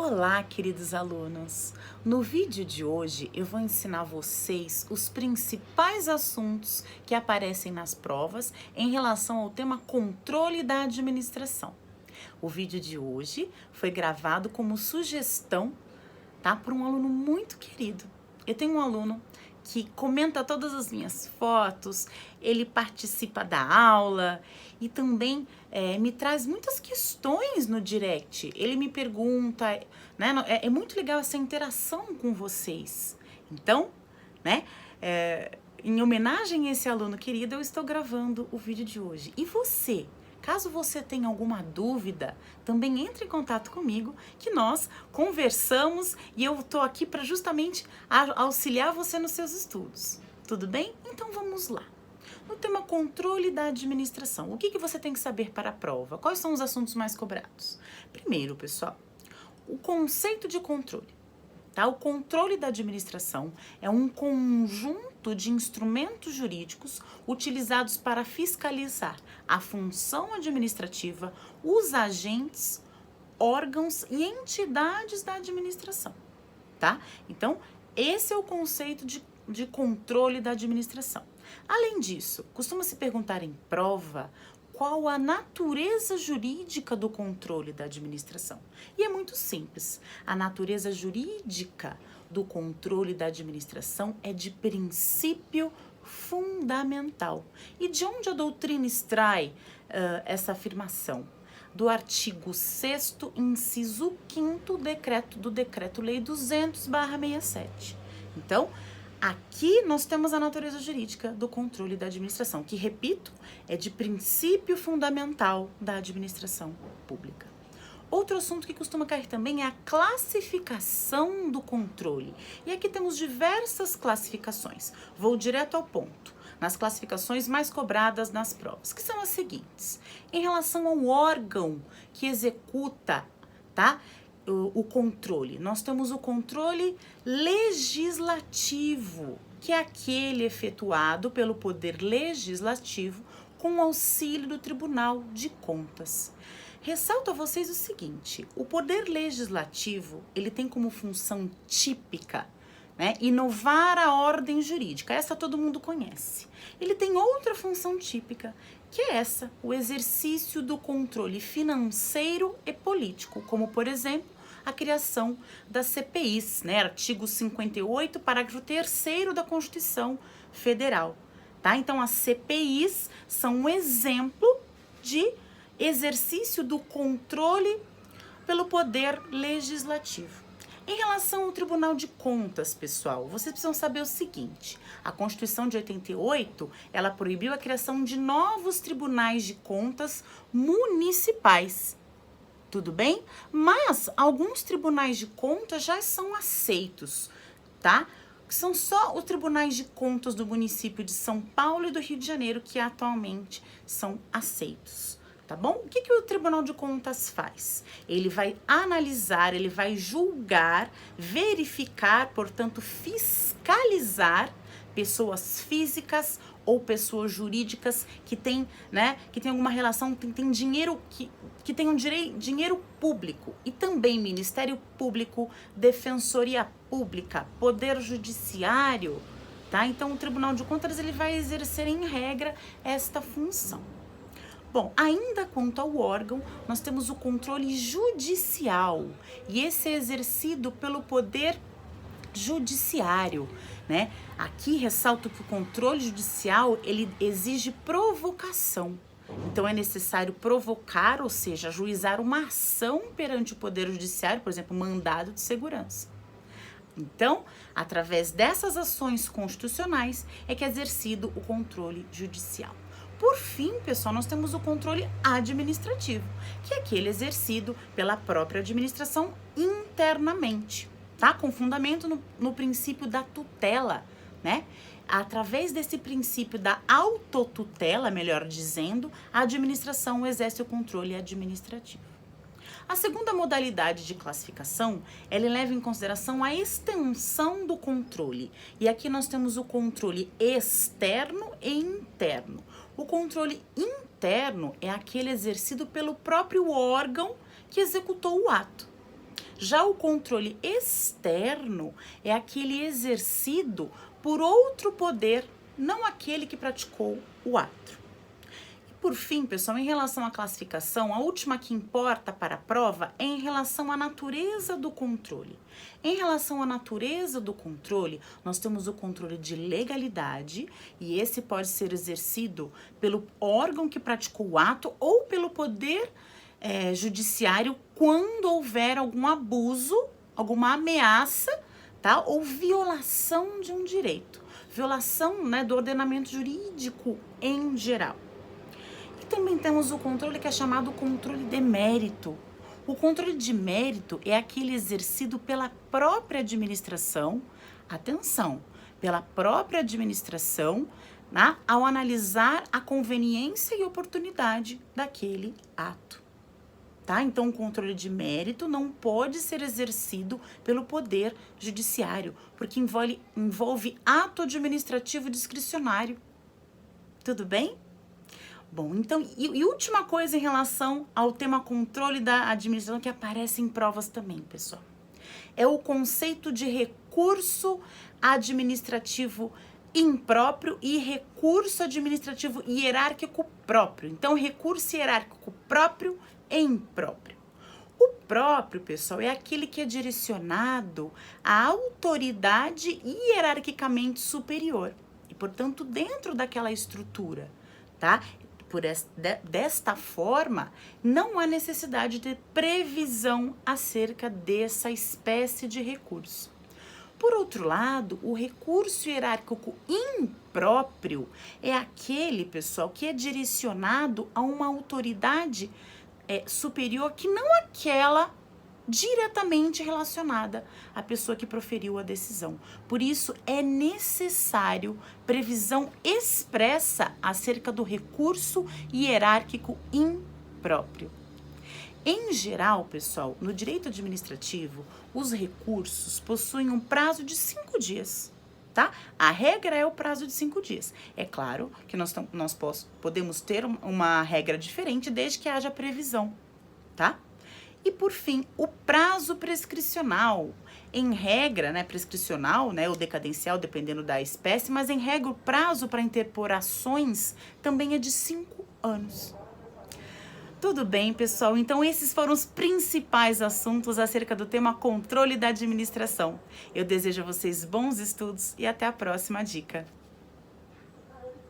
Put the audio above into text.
Olá, queridos alunos! No vídeo de hoje eu vou ensinar vocês os principais assuntos que aparecem nas provas em relação ao tema controle da administração. O vídeo de hoje foi gravado como sugestão, tá, por um aluno muito querido. Eu tenho um aluno que comenta todas as minhas fotos, ele participa da aula e também me traz muitas questões no direct. Ele me pergunta, né? É muito legal essa interação com vocês. Então, né? Em homenagem a esse aluno querido, eu estou gravando o vídeo de hoje. E você? Caso você tenha alguma dúvida, também entre em contato comigo, que nós conversamos e eu estou aqui para justamente auxiliar você nos seus estudos. Tudo bem? Então vamos lá. No tema controle da administração, o que você tem que saber para a prova? Quais são os assuntos mais cobrados? Primeiro, pessoal, o conceito de controle. Tá? O controle da administração é um conjunto de instrumentos jurídicos utilizados para fiscalizar a função administrativa, os agentes, órgãos e entidades da administração. Tá? Então, esse é o conceito de controle da administração. Além disso, costuma se perguntar em prova qual a natureza jurídica do controle da administração. E é muito simples. A natureza jurídica do controle da administração é de princípio fundamental. E de onde a doutrina extrai essa afirmação? Do artigo 6º, inciso 5º do Decreto-Lei 200/67. Então, aqui nós temos a natureza jurídica do controle da administração, que, repito, é de princípio fundamental da administração pública. Outro assunto que costuma cair também é a classificação do controle. E aqui temos diversas classificações. Vou direto ao ponto, nas classificações mais cobradas nas provas, que são as seguintes. Em relação ao órgão que executa, tá? O controle. Nós temos o controle legislativo, que é aquele efetuado pelo Poder Legislativo com o auxílio do Tribunal de Contas. Ressalto a vocês o seguinte: o Poder Legislativo, ele tem como função típica, né, inovar a ordem jurídica. Essa todo mundo conhece. Ele tem outra função típica, que é essa, o exercício do controle financeiro e político, como, por exemplo, a criação das CPIs, né? Artigo 58, parágrafo 3º da Constituição Federal, tá? Então, as CPIs são um exemplo de exercício do controle pelo Poder Legislativo. Em relação ao Tribunal de Contas, pessoal, vocês precisam saber o seguinte: a Constituição de 88, ela proibiu a criação de novos tribunais de contas municipais. Tudo bem? Mas alguns tribunais de contas já são aceitos, tá? São só os tribunais de contas do município de São Paulo e do Rio de Janeiro que atualmente são aceitos, tá bom? O que o Tribunal de Contas faz? Ele vai analisar, ele vai julgar, verificar, portanto, fiscalizar pessoas físicas ou pessoas jurídicas que têm, né, que tem alguma relação, tem dinheiro, que tem dinheiro público, e também Ministério Público, Defensoria Pública, Poder Judiciário, tá? Então, o Tribunal de Contas, ele vai exercer, em regra, esta função. Bom, ainda quanto ao órgão, nós temos o controle judicial, e esse é exercido pelo Poder Judiciário, né? Aqui ressalto que o controle judicial, ele exige provocação. Então, é necessário provocar, ou seja, ajuizar uma ação perante o Poder Judiciário, por exemplo, mandado de segurança. Então, através dessas ações constitucionais é que é exercido o controle judicial. Por fim, pessoal, nós temos o controle administrativo, que é aquele exercido pela própria administração internamente, tá? Com fundamento no princípio da tutela, né? Através desse princípio da autotutela, melhor dizendo, a administração exerce o controle administrativo. A segunda modalidade de classificação, ela leva em consideração a extensão do controle. E aqui nós temos o controle externo e interno. O controle interno é aquele exercido pelo próprio órgão que executou o ato. Já o controle externo é aquele exercido por outro poder, não aquele que praticou o ato. Por fim, pessoal, em relação à classificação, a última que importa para a prova é em relação à natureza do controle. Em relação à natureza do controle, nós temos o controle de legalidade, e esse pode ser exercido pelo órgão que praticou o ato ou pelo poder judiciário quando houver algum abuso, alguma ameaça, tá? Ou violação de um direito. Violação, né, do ordenamento jurídico em geral. Também temos o controle que é chamado controle de mérito. O controle de mérito é aquele exercido pela própria administração, atenção, pela própria administração, né, ao analisar a conveniência e oportunidade daquele ato. Tá? Então, o controle de mérito não pode ser exercido pelo poder judiciário, porque envolve ato administrativo discricionário. Tudo bem? Bom, então, e última coisa em relação ao tema controle da administração que aparece em provas também, pessoal. É o conceito de recurso administrativo impróprio e recurso administrativo hierárquico próprio. Então, recurso hierárquico próprio e impróprio. O próprio, pessoal, é aquele que é direcionado à autoridade hierarquicamente superior e, portanto, dentro daquela estrutura, tá? Desta forma, não há necessidade de previsão acerca dessa espécie de recurso. Por outro lado, o recurso hierárquico impróprio é aquele, pessoal, que é direcionado a uma autoridade superior que não aquela diretamente relacionada à pessoa que proferiu a decisão. Por isso, é necessário previsão expressa acerca do recurso hierárquico impróprio. Em geral, pessoal, no direito administrativo, os recursos possuem um prazo de 5 dias, tá? A regra é o prazo de 5 dias. É claro que nós podemos ter uma regra diferente desde que haja previsão, tá? E, por fim, o prazo prescricional. Em regra, né, prescricional, né, ou decadencial, dependendo da espécie, mas em regra o prazo para interpor ações também é de 5 anos. Tudo bem, pessoal? Então, esses foram os principais assuntos acerca do tema controle da administração. Eu desejo a vocês bons estudos e até a próxima dica.